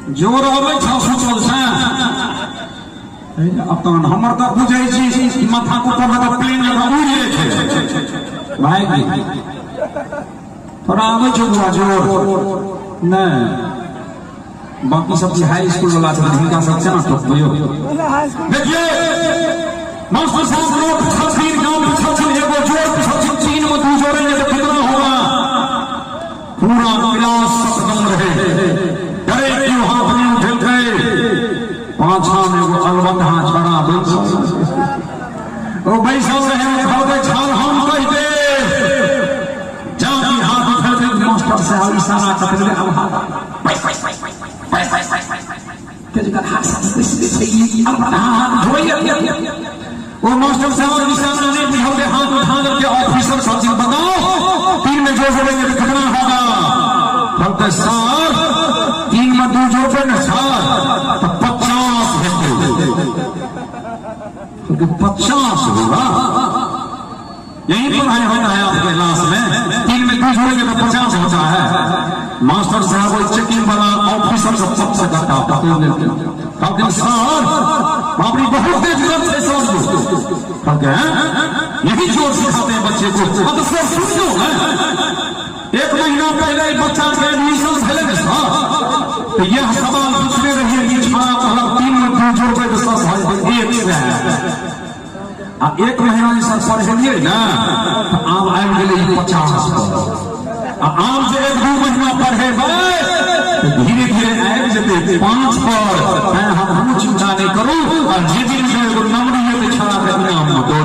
जोर रहबै 600 से अपन हमर त बुझै छी माथा को ऊपर में प्लेन लगा उड़ ले छै भाई की थोड़ा आबै छै बुआ जोर नहीं बाकी सब हाई स्कूल वाला छै हिनका सब छै ना टोपियो देखिए मास्टर साहब लोग छथिन गांव में छथिन एगो जोर छथिन 3 में 2 जोड़ेंगे तो कितना होगा पूरा क्लास सत्संग रहे डरे क्यों हाथ नहीं उठे गए पाछा में वो अलबत हाथ छड़ा बिल्कुल वो बैसल रहे उठावे छाल हम कह दे जाके हाथ उठा दे मास्टर साहब इशारा कर दे अब हाथ के जगह हाथ से अब हाथ धोइए वो मास्टर साहब इशारा नहीं दिखाओगे हाथ उठा करके ऑफिसर साहब बताओ 3 में जो जोड़ेंगे तो कितना होगा बोलते सर 3 में 2 जोड़े ना सर तो 50 क्योंकि 50 होगा यही पढ़ाई होता है आपके क्लास में 3 में 2 जोड़ेंगे तो 50 होता है मास्टर साहब चेकिंग वाला ऑफिसर सब सबसे करता कहते सर अपनी बहुत तेज से समझ लो यही जोर सिखाते हैं बच्चे को अब तो सर सुनो 1 महीना पहले बच्चा के एडमिशन भेले में सर तो यह सवाल पूछने रहिए कि छाड़ा पहला 3 में 2 जोड़े तो सब भाई 1 से है आ 1 महीना सर पढ़ेलिए ना तो आम आबि गेलै 50 आम जे 1-2 महीना पढ़ेबै तो धीरे धीरे आबि जेतै 5 पर हम चिंता नहीं करू और जे दिन में एगो नंबर ये छाड़ा के इनाम दो